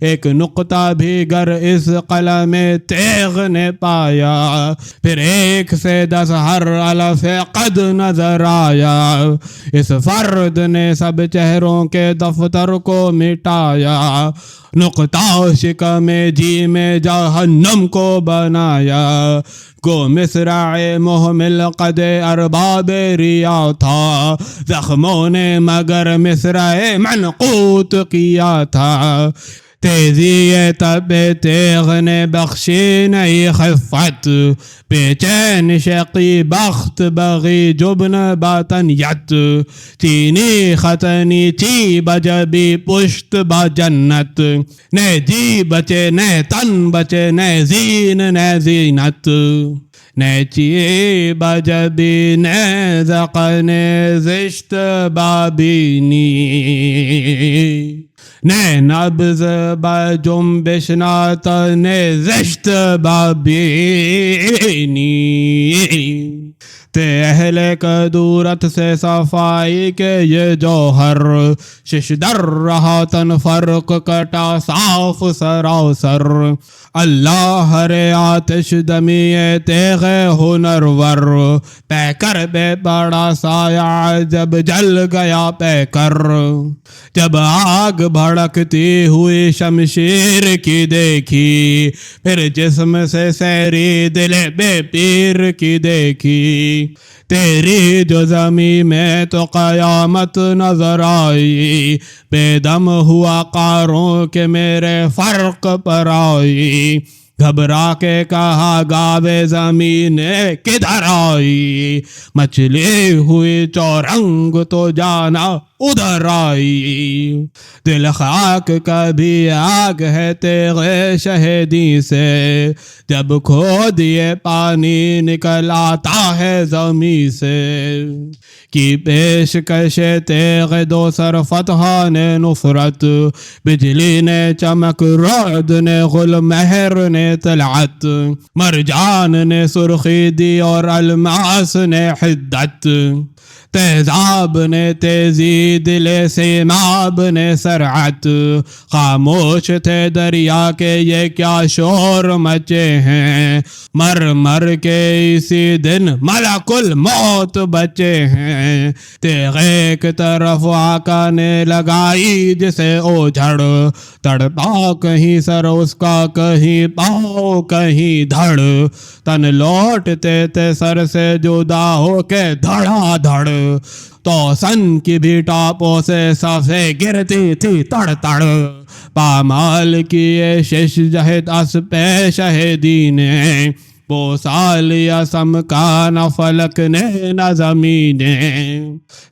ایک نقطہ بھی گر اس قلم تیغ نے پایا پھر ایک سے 10 ہر الف قد نظر آیا اس فرد نے سب چہروں کے دفتر کو مٹایا نقطہ شکم جی میں جہنم کو بنایا گو مصرع محمل قد ارباب ریا تھا زخموں نے مگر مصرع منقوط کیا تھا تیزی تب تیغ نے بخشی نئی خفت بے چین شقی بخت بغی جبن باطنیت چینی ختنی چی بجبی پشت با جنت نہ جی بچے نہ تن بچے نہ زین نہ زینت نہ چی بجبی نہ زقن زشت بابینی نہ نبض با جنبش ناتن زشت بابینی تے اہل قدورت سے صفائی کے یہ جوہر شش در رہا تن فرق کٹا صاف سراسر اللہ ہر آتش دمی تیغ ہنرور پہ کر بے بڑا سایہ جب جل گیا پہ کر جب آگ بھڑکتی ہوئی شمشیر کی دیکھی پھر جسم سے سیری دل بے پیر کی دیکھی تیری جو زمین میں تو قیامت نظر آئی بے دم ہوا قاروں کے میرے فرق پر آئی گھبرا کے کہا گاوے زمین کدھر آئی مچلی ہوئی چورنگ تو جانا ادھر آئی دل خاک کا بھی آگ ہے تیغ شہیدی سے جب کھو دیے پانی نکل آتا ہے زمین سے کی پیشکش تیغ دو سر فتح نے نصرت بجلی نے چمک رعد نے غل مہر نے طلعت مرجان نے سرخی دی اور الماس نے حدت تیزاب نے تیزی دل سیماب نے سرعت خاموش تھے دریا کے یہ کیا شور مچے ہیں مر مر کے اسی دن ملک الموت بچے ہیں تیغ ایک طرف آقا نے لگائی جسے اوجھڑ تڑپا کہیں سر اس کا کہیں پاؤں کہیں دھڑ تن لوٹتے تھے سر سے جدا ہو کے دھڑا دھڑ تو سن کی بھی ٹاپوں سے صفے گرتی تھی تڑ تڑ پامال کی شش جہد اس پہ شہیدی نے بوسا لیا سمکانہ فلک نے نہ زمین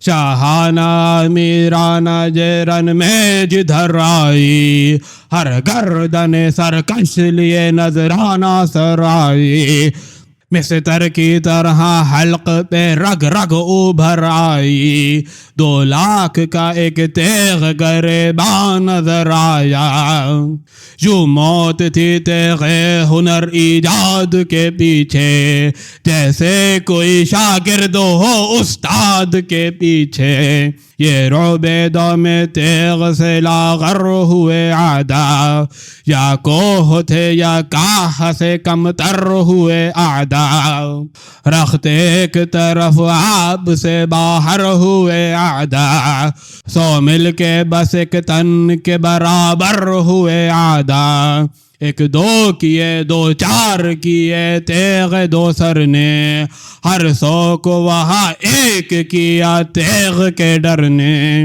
شاہانہ امیرانہ جیرن میں جدھر آئی ہر گردن سرکش لیے نذرانہ سر آئی مستر کی طرح حلق پہ رگ رگ ابھر آئی، 2,00,000 کا ایک تیغ گریباں نظر آیا، یوں موت تھی تیغ ہنر ایجاد کے پیچھے، جیسے کوئی شاگرد ہو استاد کے پیچھے، یہ رعب دم تیغ سے لاغر ہوئے اعدا، یا کوہ تھے یا کاہ سے کم تر ہوئے اعدا، رخت ایک طرف آب سے باہر ہوئے اعدا، 100 مل کے بس ایک تن کے برابر ہوئے اعدا، 1 2 کیے 2 4 کیے تیغ 2 سر نے، ہر 100 کو وہاں 1 کیا تیغ کے ڈر نے،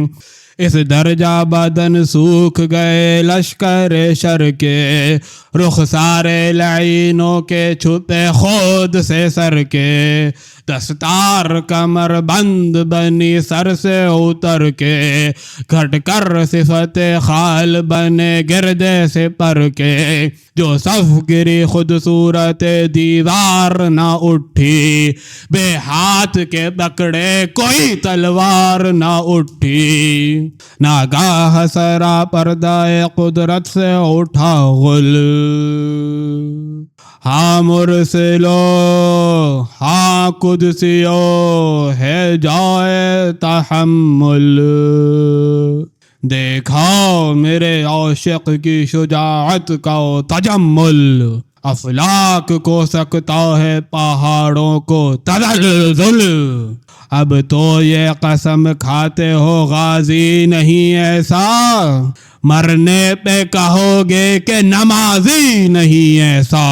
اس درجہ بدن سوکھ گئے لشکر شر کے، رخسار لعینوں کے چھپے خود سے سر کے، دستار کمر بند بنی سر سے اتر کے، گھٹ کر صفت خال بنے گردے سے پر کے، جو صف گری خود صورت دیوار نہ اٹھی، بے ہاتھ کے پکڑے کوئی تلوار نہ اٹھی، ناگاہ سرا پردہ قدرت سے اٹھا غل، ہاں مرسلو ہاں قدسیو ہے جائے تحمل، دیکھا میرے عاشق کی شجاعت کا تجمل، افلاک کو سکتا ہے پہاڑوں کو تزلزل، اب تو یہ قسم کھاتے ہو غازی نہیں ایسا، مرنے پہ کہو گے کہ نمازی نہیں ایسا،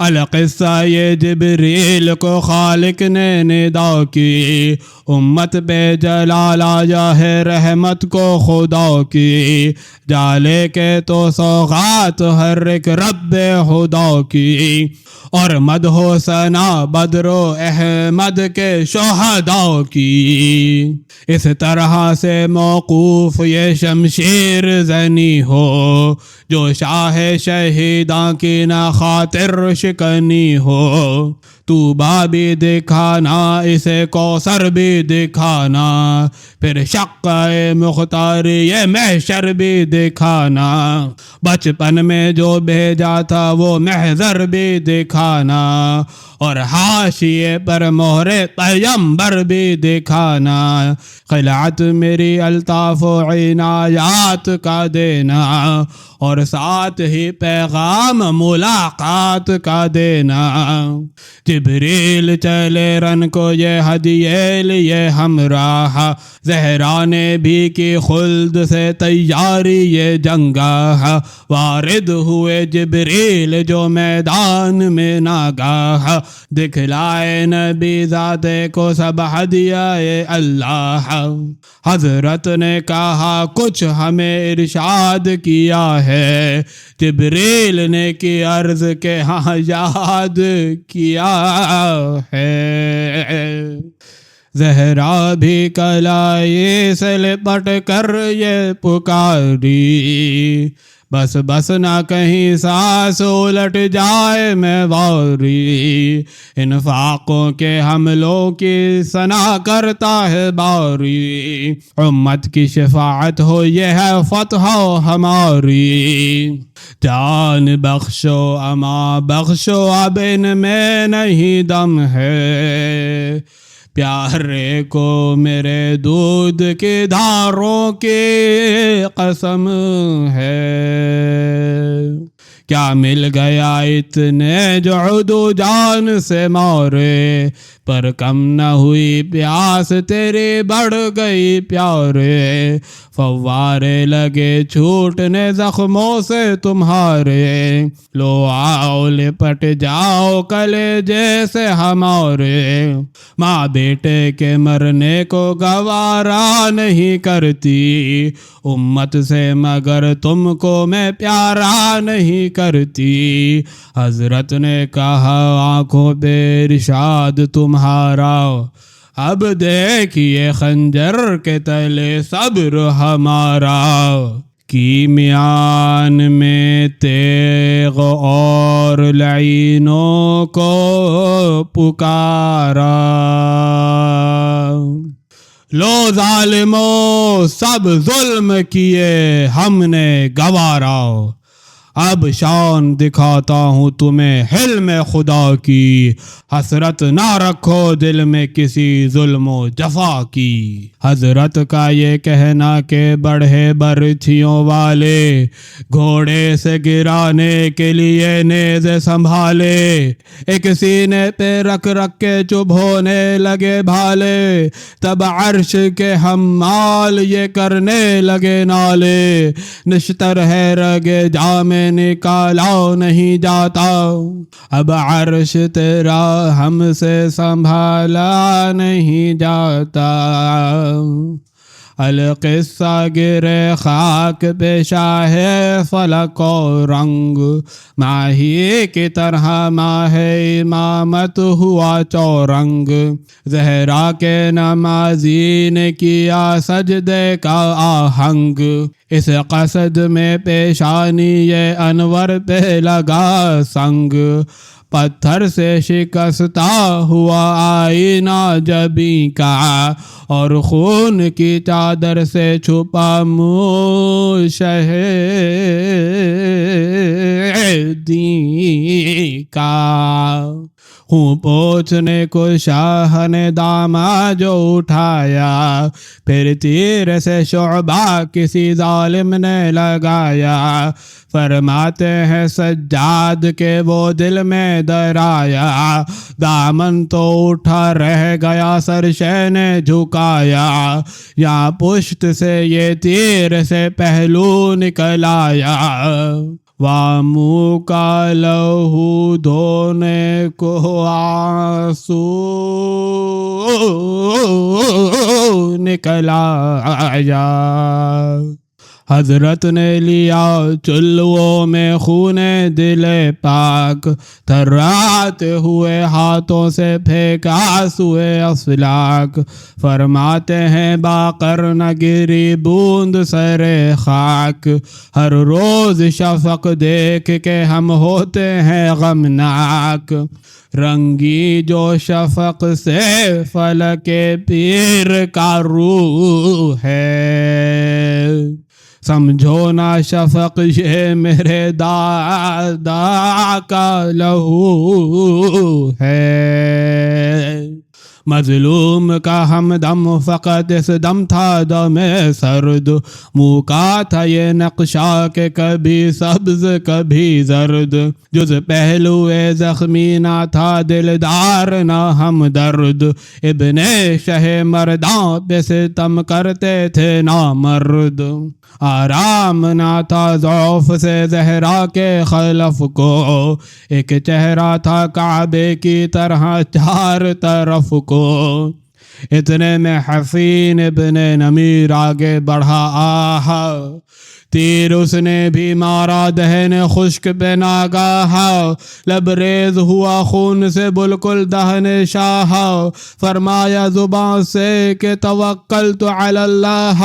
القصہ یہ جبریل کو خالق نے ندا کی، امت پہ جلال آیا ہے رحمت کو خدا کی، جالے کے تو سوغات ہر ایک رب خدا کی، اور مدح و ثنا بدر و احمد کے شہداء کی، اس طرح سے موقوف یہ شمشیر زنی ہو، جو شاہ شہیداں کی نہ خاطر شکنی ہو، طوبیٰ بھی دکھانا اسے کوثر بھی دکھانا، پھر شقہ مختاری یہ محشر بھی دکھانا، بچپن میں جو بھیجا تھا وہ محضر بھی دکھانا، اور حاشیے پر مہر پیمبر بھی دکھانا، خلعت میری الطاف و عنایات کا دینا، اور ساتھ ہی پیغام ملاقات کا دینا، جبریل چلے رن کو یہ ہدیے لیے ہمراہ، زہرا نے بھی کی خلد سے تیاری یہ جنگاہ، وارد ہوئے جبریل جو میدان میں ناگاہ، دکھلائے نبی ذاتے کو سب ہدیہ اللہ، حضرت نے کہا کچھ ہمیں ارشاد کیا ہے، جبریل نے کی عرض کے ہاں یاد کیا ہے، زہرا بھی کلائی سے لپٹ کر یہ پکاری، بس بس نہ کہیں سانس الٹ جائے میں واری، انفاقوں کے حملوں کی ثنا کرتا ہے باری، امت کی شفاعت ہو یہ ہے فتح ہماری، جان بخشو اما بخشو اب ان میں نہیں دم ہے، پیارے کو میرے دودھ کی دھاروں کی قسم ہے، کیا مل گیا اتنے جو عدو جان سے مارے، پر کم نہ ہوئی پیاس تیری بڑھ گئی پیارے، فوارے لگے چھوٹنے زخموں سے تمہارے، لو آؤ لپٹ جاؤ کلیجے سے ہمارے، ماں بیٹے کے مرنے کو گوارا نہیں کرتی، امت سے مگر تم کو میں پیارا نہیں کرتی، حضرت نے کہا آنکھوں پہ ارشاد تمہارا، اب دیکھیے خنجر کے تلے صبر ہمارا، کیمیان میں تیغ اور لعینوں کو پکارا، لو ظالموں سب ظلم کیے ہم نے گوارا، اب شان دکھاتا ہوں تمہیں حلم خدا کی، حسرت نہ رکھو دل میں کسی ظلم و جفا کی۔ حضرت کا یہ کہنا کہ بڑھے برچھیوں والے گھوڑے سے گرانے کے لیے نیزے سنبھالے، ایک سینے پہ رکھ رکھ کے چپ ہونے لگے بھالے، تب عرش کے حمال یہ کرنے لگے نالے، نشتر ہے رگے جام نکالا نہیں جاتا، اب عرش تیرا ہم سے سنبھالا نہیں جاتا، القصہ گرے خاک پہ شاہ فلک و رنگ، ماہی کی طرح ماہ امامت ہوا چورنگ، زہرا کے نمازی نے کیا سجدے کا آہنگ، اس قصد میں پیشانی یہ انور پہ لگا سنگ، پتھر سے شکستہ ہوا آئینہ جبیں کا، اور خون کی چادر سے چھپا منہ شہدی کا، ہوں پوچھنے کو شاہ نے دامہ جو اٹھایا، پھر تیر سے شعبہ کسی ظالم نے لگایا، فرماتے ہیں سجاد کے وہ دل میں درایا، دامن تو اٹھا رہ گیا سرشے نے جھکایا، یا پشت سے یہ تیر سے پہلو نکل آیا، وامو کا لہو دھونے کو آنسو نکل آیا، حضرت نے لیا چلووں میں خون دل پاک، تھراتے ہوئے ہاتھوں سے پھینکا سوئے افلاک، فرماتے ہیں باقر نہ گری بوند سر خاک، ہر روز شفق دیکھ کے ہم ہوتے ہیں غمناک، رنگی جو شفق سے فلک پیر کا روح ہے، سمجھو نا شفق یہ میرے دادا کا لہو ہے، مظلوم کا ہمدم فقط اس دم تھا دم سرد، منہ کا تھا یہ نقشہ کہ کبھی سبز کبھی زرد، جز پہلو زخمی نہ تھا دلدار نہ ہمدرد، ابن شہ مرداں پہ ستم کرتے تھے نامرد، آرام نہ تھا ضعف سے زہرا کے خلف کو، ایک چہرہ تھا کعبے کی طرح چار طرف کو، اتنے میں حسین ابن نمیر آگے بڑھا آہا، تیر اس نے بھی مارا دہن خشک پہ ناگاہ، لبریز ہوا خون سے بالکل دہن شاہ، فرمایا زبان سے کہ توکلت علی اللہ،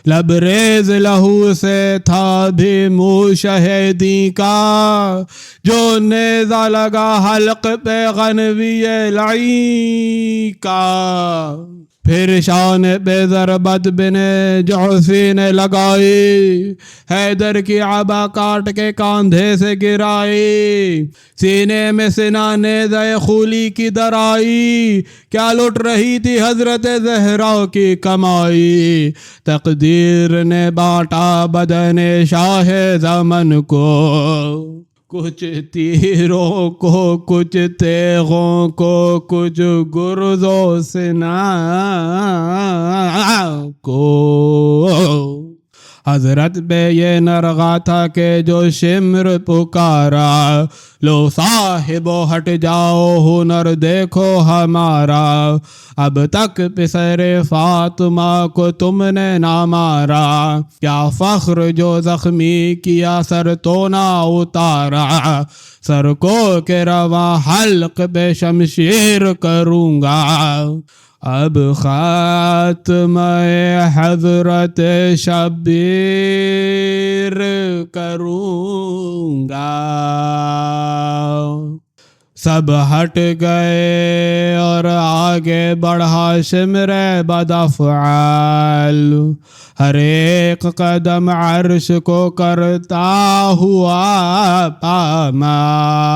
لبریز لہو سے تھا بھی منہ شہیدی کا، جو نیزہ لگا حلق پہ غنوی لعین کا، پھر شان پہ ضربت بن جعفی نے لگائی، حیدر کی عبا کاٹ کے کاندھے سے گرائی، سینے میں سنا نیزہ خولی کی درائی، کیا لٹ رہی تھی حضرت زہرا کی کمائی، تقدیر نے بانٹا بدن شاہ زمن کو، کچھ تیروں کو کچھ تیغوں کو کچھ گرزوں سنا کو، حضرت پہ یہ نرغا تھا کہ جو شمر پکارا، لو صاحبو ہٹ جاؤ ہنر دیکھو ہمارا، اب تک پسر فاطمہ کو تم نے نہ مارا، کیا فخر جو زخمی کیا سر تو نہ اتارا، سر کو کہ رواں حلق پہ شمشیر کروں گا، اب خاتمہ حضرت شبیر کروں گا۔ سب ہٹ گئے اور آگے بڑھا شمر بدافعال، ہر ایک قدم عرش کو کرتا ہوا پامال،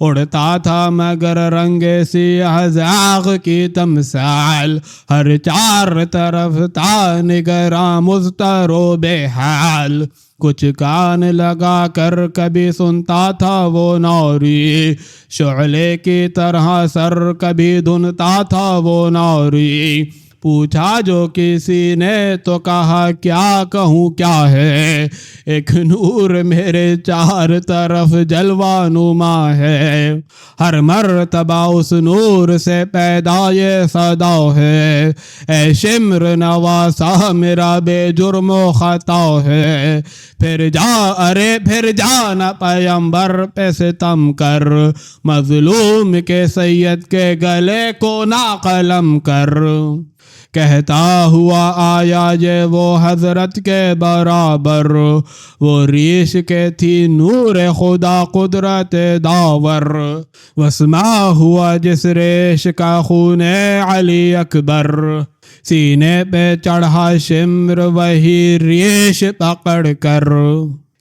اڑتا تھا مگر رنگ سیاہ زاغ کی تمثال، ہر چار طرف تھا نگراں مضطر و بے حال، کچھ کان لگا کر کبھی سنتا تھا وہ نوری، شعلے کی طرح سر کبھی دھنتا تھا وہ نوری، پوچھا جو کسی نے تو کہا کیا کہوں کیا ہے، ایک نور میرے چار طرف جلوہ نما ہے، ہر مرتبہ اس نور سے پیدا یہ صدا ہے، اے شمر نواسا میرا بے جرم و خطا ہے، پھر جا ارے پھر جانا پیمبر پہ ستم کر، مظلوم کے سید کے گلے کو نا قلم کر، کہتا ہوا آیا یہ وہ حضرت کے برابر، وہ ریش کے تھی نور خدا قدرت داور، وسما ہوا جس ریش کا خون علی اکبر، سینے پہ چڑھا شمر وہی ریش پکڑ کر،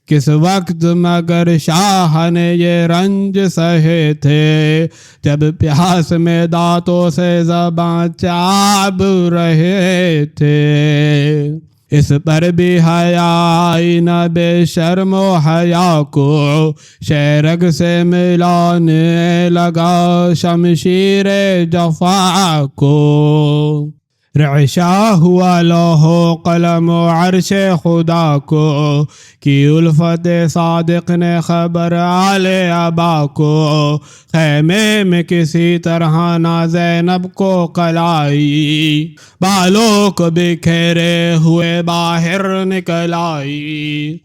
کس وقت مگر شاہ نے یہ رنج سہے تھے، جب پیاس میں دانتوں سے زباں چاب رہے تھے، اس پر بھی حیا آئی نہ بے شرم و حیا کو، شیرگ سے ملانے لگا شمشیر جفا کو، رعشہ ہوا لوح و قلم و عرش خدا کو، کی الفت صادق نے خبر آل ابا کو، خیمے میں کسی طرح نہ زینب کو کلائی، بالوں کو بکھیرے ہوئے باہر نکل آئی،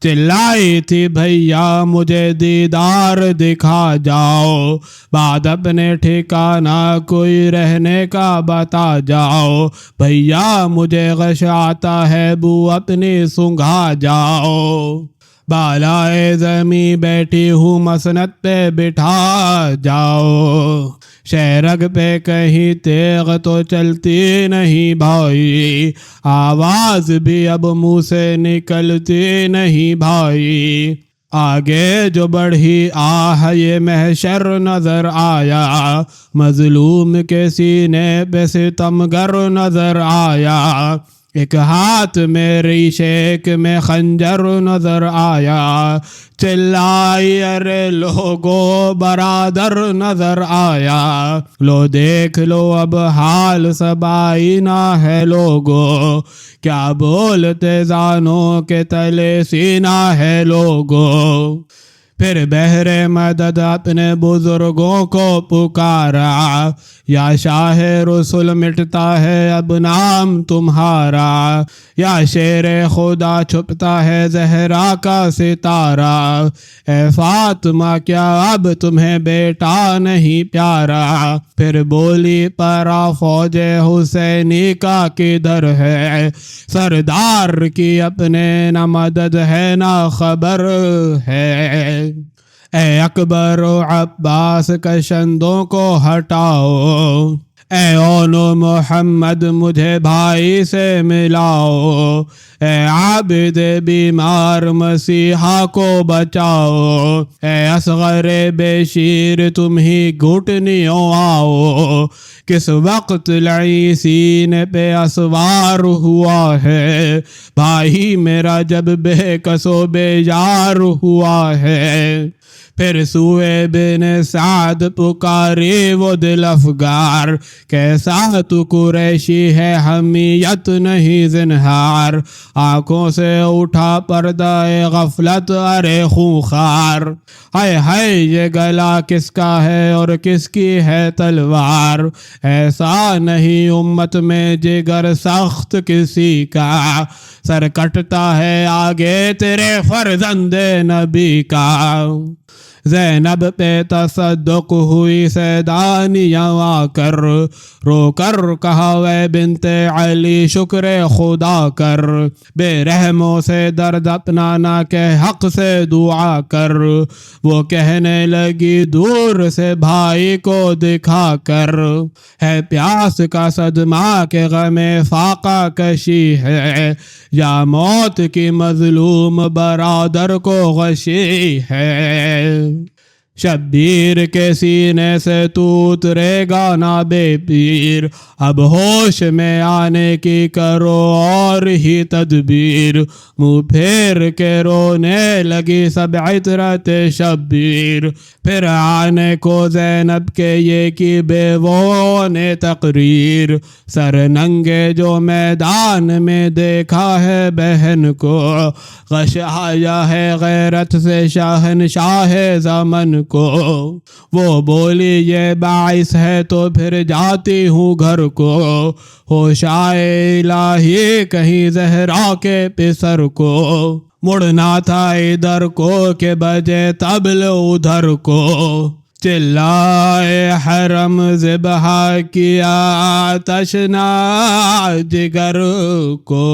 چلائی تھی بھیا مجھے دیدار دکھا جاؤ، بعد اپنے ٹھکانہ کوئی رہنے کا بتا جاؤ، بھیا مجھے غش آتا ہے بو اپنی سنگھا جاؤ، بالائے زمیں بیٹھی ہوں مسند پہ بٹھا جاؤ، شیرگ پہ کہیں تیغ تو چلتی نہیں بھائی، آواز بھی اب منہ سے نکلتی نہیں بھائی، آگے جو بڑھی آہ یہ محشر نظر آیا، مظلوم کے سینے پہ ستمگر نظر آیا، ایک ہاتھ میں ریشیک میں خنجر نظر آیا، چلائی ارے لوگو برادر نظر آیا، لو دیکھ لو اب حال سب آئینہ ہے لوگو، کیا بولتے زانوں کے تلے سینہ ہے لوگو، پھر بہر مدد اپنے بزرگوں کو پکارا، یا شاہ رسول مٹتا ہے اب نام تمہارا، یا شیر خدا چھپتا ہے زہرا کا ستارہ، اے فاطمہ کیا اب تمہیں بیٹا نہیں پیارا، پھر بولی پرا فوج حسینی کا کدھر ہے، سردار کی اپنے نہ مدد ہے نہ خبر ہے، اے اکبر و عباس کشندوں کو ہٹاؤ، اے اونو محمد مجھے بھائی سے ملاؤ، اے عابد بیمار مسیحا کو بچاؤ، اے اصغر بے شیر تم ہی گھٹنیوں آؤ، کس وقت لعی سینے پہ اسوار ہوا ہے، بھائی میرا جب بے کس و بے یار ہوا ہے، پھر سوئے بن سعد پکاری وہ دل افگار، کیسا تو قریشی ہے حمیت نہیں زنہار، آنکھوں سے اٹھا پردہ غفلت ارے خونخوار، ہائے ہائے یہ گلا کس کا ہے اور کس کی ہے تلوار، ایسا نہیں امت میں جگر سخت کسی کا، سر کٹتا ہے آگے تیرے فرزند نبی کا، زینب پہ تصدق ہوئی سیدانیاں آ کر، رو کر کہا وے بنت علی شکر خدا کر، بے رحموں سے درد اپنا نہ کہ حق سے دعا کر، وہ کہنے لگی دور سے بھائی کو دکھا کر، ہے پیاس کا صدمہ کہ غم فاقہ کشی ہے، یا موت کی مظلوم برادر کو غشی ہے، شبیر کے سینے سے تو اترے گا نا بے پیر، اب ہوش میں آنے کی کرو اور ہی تدبیر، منہ پھیر کے رونے لگی سب عطرت شبیر، پھر آنے کو زینب کے یہ کی بیووں نے تقریر، سر ننگے جو میدان میں دیکھا ہے بہن کو، غش آیا ہے غیرت سے شاہنشاہ زمن کو، وہ بولی یہ باعث ہے تو پھر جاتی ہوں گھر کو، ہوش آئے الہی کہیں زہرا کے پسر کو، مڑنا تھا ادھر کو کہ بجے طبل ادھر کو، چلائے حرم ذبح کیا تشنا جگر کو،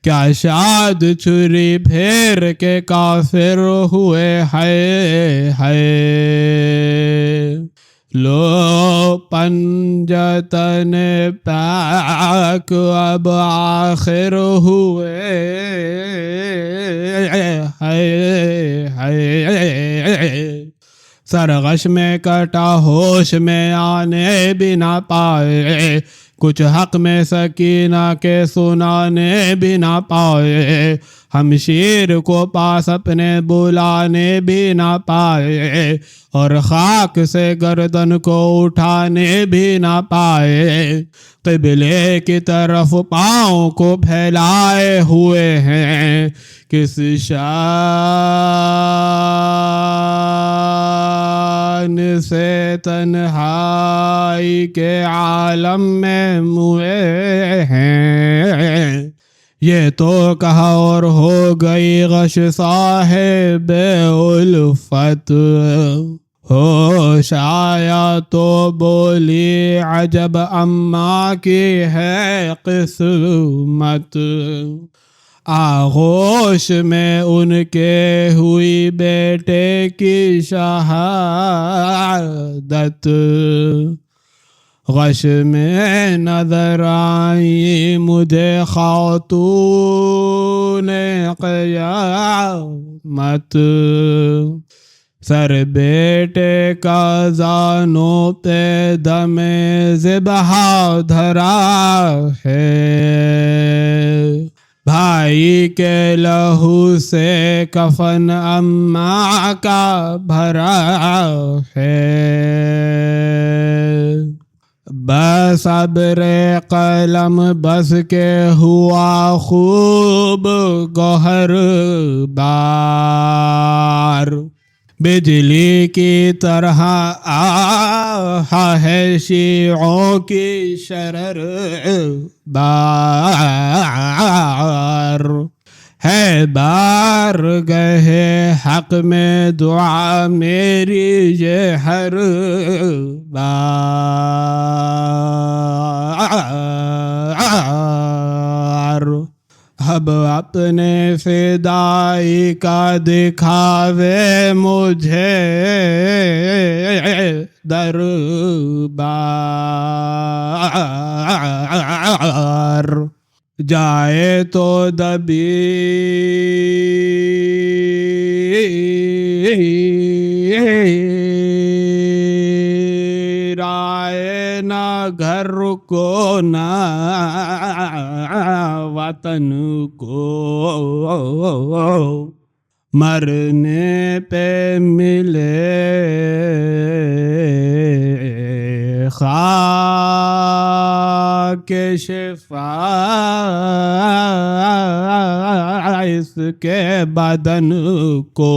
کیا شاد چھری پھیر کے کافر ہوئے ہائے ہائے، لو پنجتن پاک اب آخر ہوئے ہائے ہائے، سرغش میں کٹا ہوش میں آنے بھی نہ پائے، کچھ حق میں سکینہ کے سنانے بھی نہ پائے، ہم شیر کو پاس اپنے بلانے بھی نہ پائے، اور خاک سے گردن کو اٹھانے بھی نہ پائے، قبلے کی طرف پاؤں کو پھیلائے ہوئے ہیں، کس شان سے تنہائی کے عالم میں موئے ہیں، یہ تو کہا اور ہو گئی غش صاحب الفت، ہوش آیا تو بولی عجب اماں کی ہے قسمت، آغوش میں ان کے ہوئی بیٹے کی شہادت، غش میں نظر آئی مجھے خاتون قیامت، سر بیٹے کا زانوں پہ دم ذبح دھرا ہے، بھائی کے لہو سے کفن اماں کا بھرا ہے، بصبر قلم بس کے ہوا خوب گوہر بار، بجلی کی طرح آہا ہے شیعوں کی شرر بار، ہے بار گئے حق میں دعا میری یہ ہر بار، اب اپنے فدائی کا دکھاوے مجھے دربار، جائے تو دبیر آئے نہ گھر کو نہ وطن کو، مرنے پہ ملے خاک شفا اس کے بدن کو